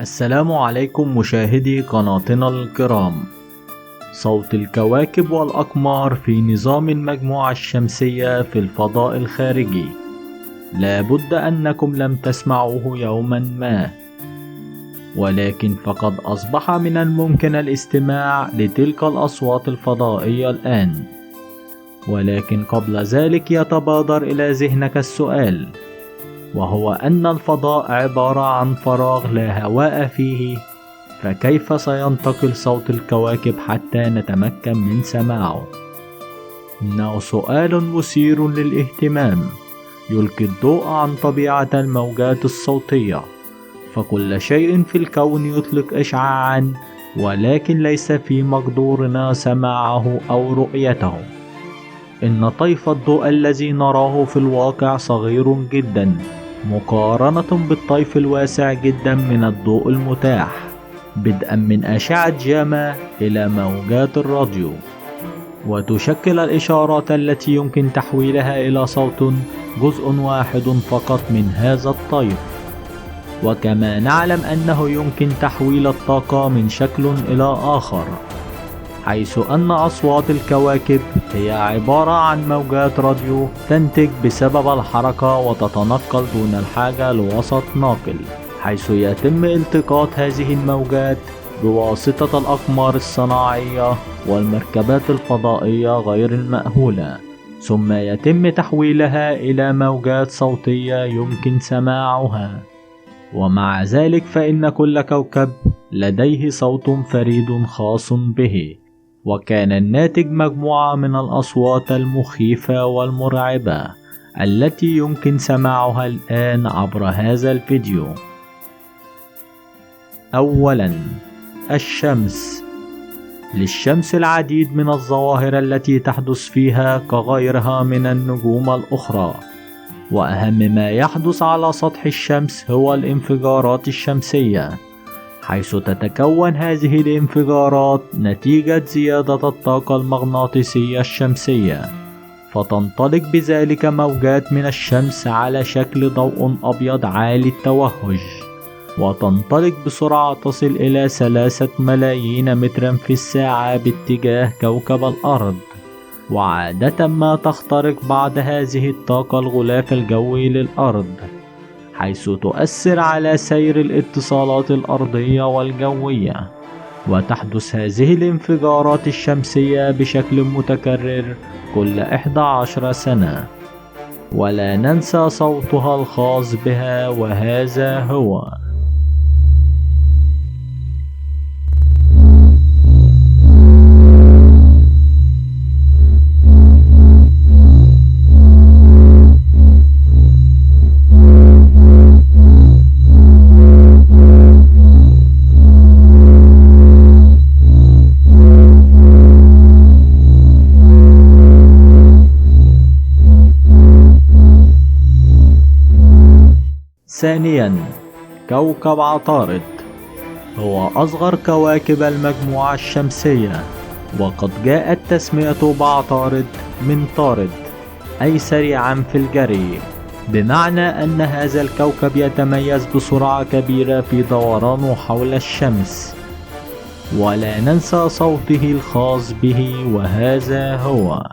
السلام عليكم مشاهدي قناتنا الكرام. صوت الكواكب والأقمار في نظام المجموعة الشمسية في الفضاء الخارجي، لا بد أنكم لم تسمعوه يوما ما، ولكن فقد أصبح من الممكن الاستماع لتلك الأصوات الفضائية الآن. ولكن قبل ذلك يتبادر إلى ذهنك السؤال، وهو أن الفضاء عبارة عن فراغ لا هواء فيه، فكيف سينتقل صوت الكواكب حتى نتمكن من سماعه؟ إنه سؤال مثير للاهتمام، يلقي الضوء عن طبيعة الموجات الصوتية، فكل شيء في الكون يطلق إشعاعا، ولكن ليس في مقدورنا سماعه أو رؤيته. إن طيف الضوء الذي نراه في الواقع صغير جدا مقارنة بالطيف الواسع جدا من الضوء المتاح، بدءا من أشعة جاما إلى موجات الراديو، وتشكل الإشارات التي يمكن تحويلها إلى صوت جزء واحد فقط من هذا الطيف. وكما نعلم أنه يمكن تحويل الطاقة من شكل إلى آخر، حيث أن أصوات الكواكب هي عبارة عن موجات راديو تنتج بسبب الحركة وتتنقل دون الحاجة لوسط ناقل، حيث يتم التقاط هذه الموجات بواسطة الأقمار الصناعية والمركبات الفضائية غير المأهولة، ثم يتم تحويلها إلى موجات صوتية يمكن سماعها. ومع ذلك فإن كل كوكب لديه صوت فريد خاص به، وكان الناتج مجموعة من الأصوات المخيفة والمرعبة التي يمكن سماعها الآن عبر هذا الفيديو. أولا، الشمس. للشمس العديد من الظواهر التي تحدث فيها كغيرها من النجوم الأخرى، وأهم ما يحدث على سطح الشمس هو الانفجارات الشمسية، حيث تتكون هذه الانفجارات نتيجة زيادة الطاقة المغناطيسية الشمسية، فتنطلق بذلك موجات من الشمس على شكل ضوء أبيض عالي التوهج، وتنطلق بسرعة تصل إلى 3 ملايين مترا في الساعة باتجاه كوكب الأرض. وعادة ما تخترق بعد هذه الطاقة الغلاف الجوي للأرض، حيث تؤثر على سير الاتصالات الأرضية والجوية، وتحدث هذه الانفجارات الشمسية بشكل متكرر كل 11 سنة، ولا ننسى صوتها الخاص بها، وهذا هو. ثانيا، كوكب عطارد هو أصغر كواكب المجموعة الشمسية، وقد جاءت تسميته بعطارد من طارد أي سريعا في الجري، بمعنى أن هذا الكوكب يتميز بسرعة كبيرة في دورانه حول الشمس. ولا ننسى صوته الخاص به، وهذا هو.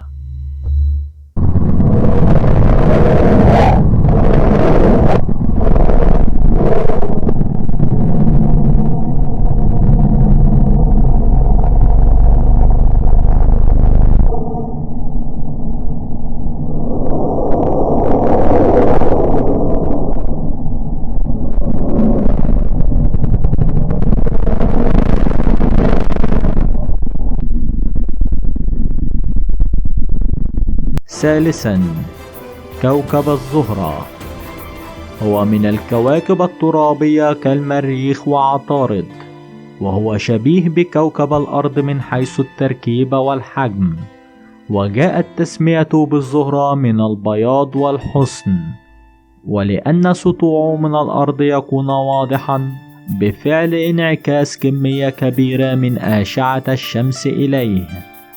ثالثا، كوكب الزهرة هو من الكواكب الترابية كالمريخ وعطارد، وهو شبيه بكوكب الأرض من حيث التركيب والحجم، وجاءت تسميته بالزهرة من البياض والحسن، ولأن سطوعه من الأرض يكون واضحا بفعل انعكاس كمية كبيرة من أشعة الشمس إليه،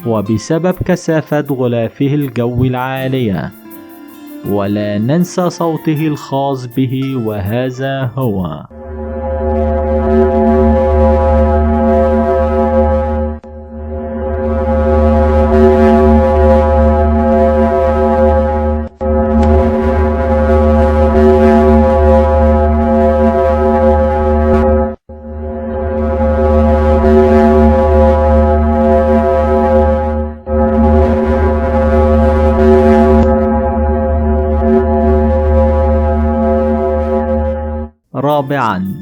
وبسبب كثافة غلافه الجوي العالية. ولا ننسى صوته الخاص به، وهذا هو. رابعا،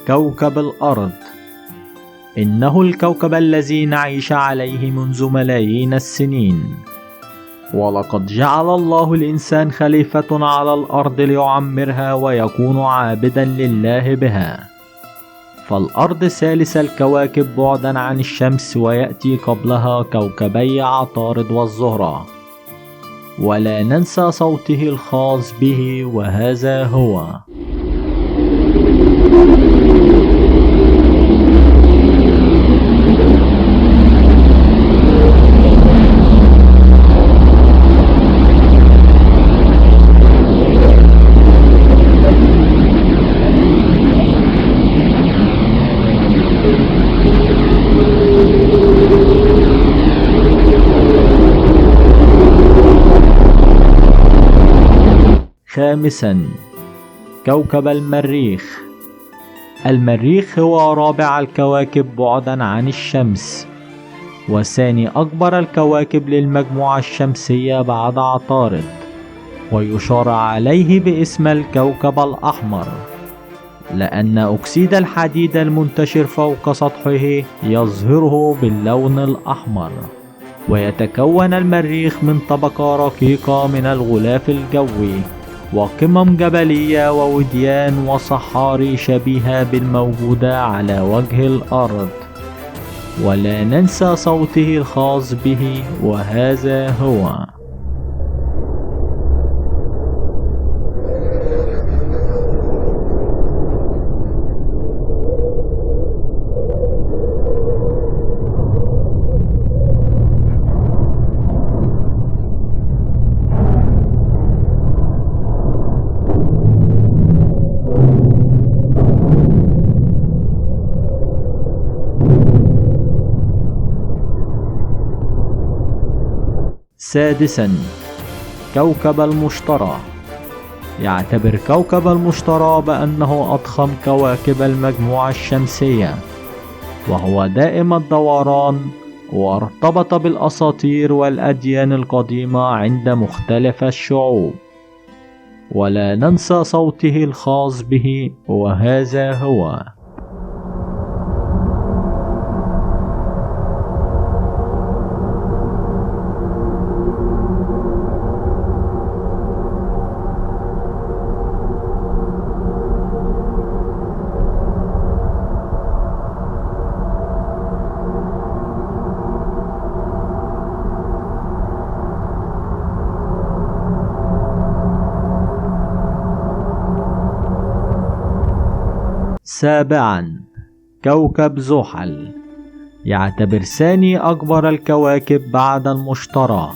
كوكب الأرض. إنه الكوكب الذي نعيش عليه منذ ملايين السنين، ولقد جعل الله الإنسان خليفة على الأرض ليعمرها ويكون عابدا لله بها. فالأرض ثالث الكواكب بعدا عن الشمس، ويأتي قبلها كوكبي عطارد والزهرة. ولا ننسى صوته الخاص به، وهذا هو. خامسا، كوكب المريخ. المريخ هو رابع الكواكب بعدا عن الشمس، وثاني أكبر الكواكب للمجموعة الشمسية بعد عطارد، ويشار عليه باسم الكوكب الأحمر، لأن أكسيد الحديد المنتشر فوق سطحه يظهره باللون الأحمر. ويتكون المريخ من طبقة رقيقة من الغلاف الجوي، وقمم جبلية ووديان وصحاري شبيهة بالموجودة على وجه الأرض. ولا ننسى صوته الخاص به، وهذا هو. سادسا، كوكب المشتري. يعتبر كوكب المشتري بأنه أضخم كواكب المجموعة الشمسية، وهو دائم الدوران، وارتبط بالأساطير والأديان القديمة عند مختلف الشعوب. ولا ننسى صوته الخاص به، وهذا هو. سابعا، كوكب زحل. يعتبر ثاني أكبر الكواكب بعد المشتري،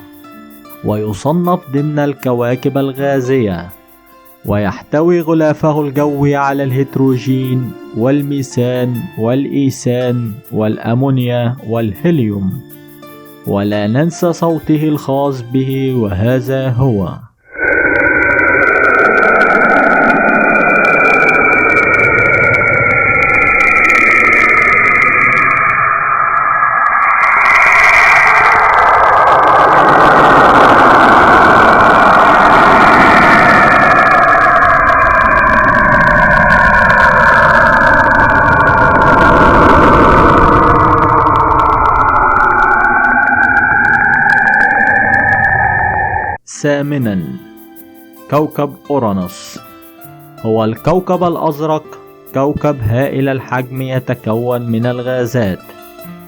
ويصنف ضمن الكواكب الغازية، ويحتوي غلافه الجوي على الهيدروجين والميثان والإيثان والأمونيا والهيليوم. ولا ننسى صوته الخاص به، وهذا هو. ثامنا، كوكب أورانوس. هو الكوكب الأزرق، كوكب هائل الحجم يتكون من الغازات،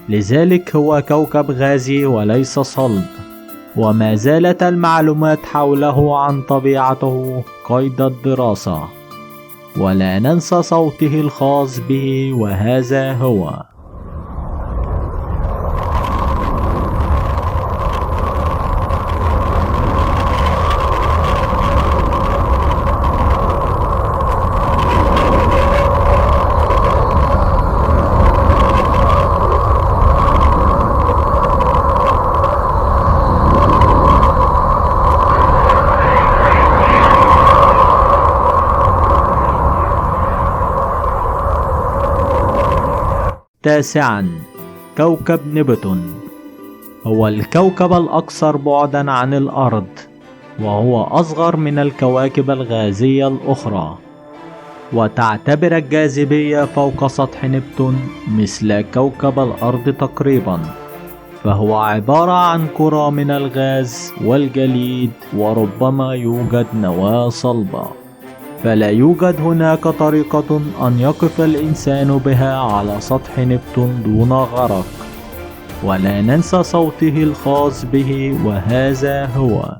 لذلك هو كوكب غازي وليس صلب. وما زالت المعلومات حوله عن طبيعته قيد الدراسة. ولا ننسى صوته الخاص به، وهذا هو. تاسعا، كوكب نبتون. هو الكوكب الأكثر بعدا عن الأرض، وهو أصغر من الكواكب الغازية الأخرى، وتعتبر الجاذبية فوق سطح نبتون مثل كوكب الأرض تقريبا، فهو عبارة عن كرة من الغاز والجليد وربما يوجد نواة صلبة، فلا يوجد هناك طريقة أن يقف الإنسان بها على سطح نبتون دون غرق. ولا ننسى صوته الخاص به، وهذا هو.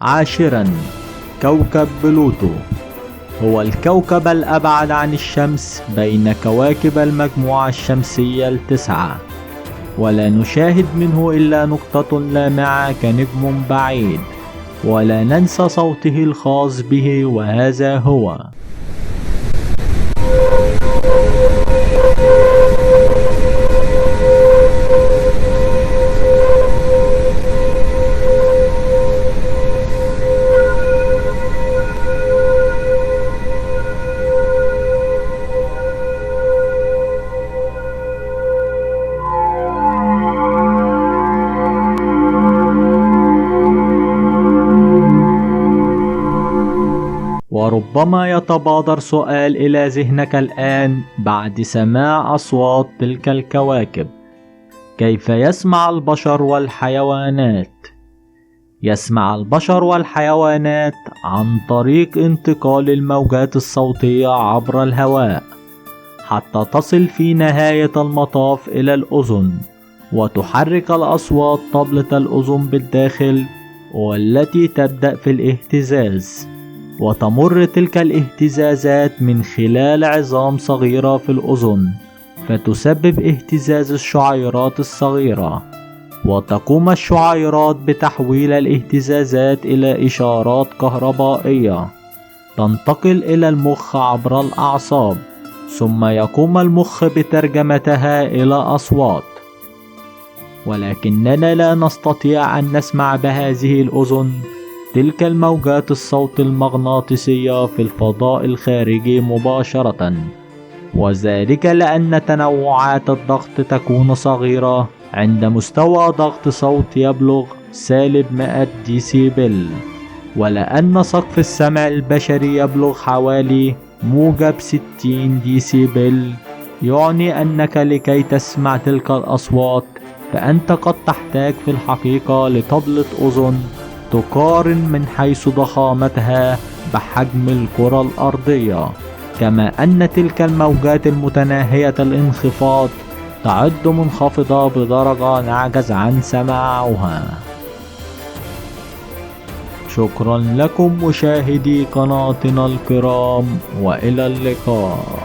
عاشرا، كوكب بلوتو. هو الكوكب الأبعد عن الشمس بين كواكب المجموعة الشمسية التسعة، ولا نشاهد منه إلا نقطة لامعة كنجم بعيد. ولا ننسى صوته الخاص به، وهذا هو. وربما يتبادر سؤال إلى ذهنك الآن بعد سماع أصوات تلك الكواكب: كيف يسمع البشر والحيوانات؟ يسمع البشر والحيوانات عن طريق انتقال الموجات الصوتية عبر الهواء، حتى تصل في نهاية المطاف إلى الأذن، وتحرك الأصوات طبلة الأذن بالداخل، والتي تبدأ في الاهتزاز، وتمر تلك الاهتزازات من خلال عظام صغيرة في الأذن، فتسبب اهتزاز الشعيرات الصغيرة، وتقوم الشعيرات بتحويل الاهتزازات إلى إشارات كهربائية تنتقل إلى المخ عبر الأعصاب، ثم يقوم المخ بترجمتها إلى أصوات. ولكننا لا نستطيع أن نسمع بهذه الأذن تلك الموجات الصوت المغناطيسية في الفضاء الخارجي مباشرة، وذلك لأن تنوعات الضغط تكون صغيرة عند مستوى ضغط صوت يبلغ -100 ديسيبل، ولأن سقف السمع البشري يبلغ حوالي -60 ديسيبل، يعني أنك لكي تسمع تلك الأصوات فأنت قد تحتاج في الحقيقة لطبلة أذن تقارن من حيث ضخامتها بحجم الكرة الأرضية، كما أن تلك الموجات المتناهية الانخفاض تعد منخفضة بدرجة نعجز عن سماعها. شكرا لكم مشاهدي قناتنا الكرام، وإلى اللقاء.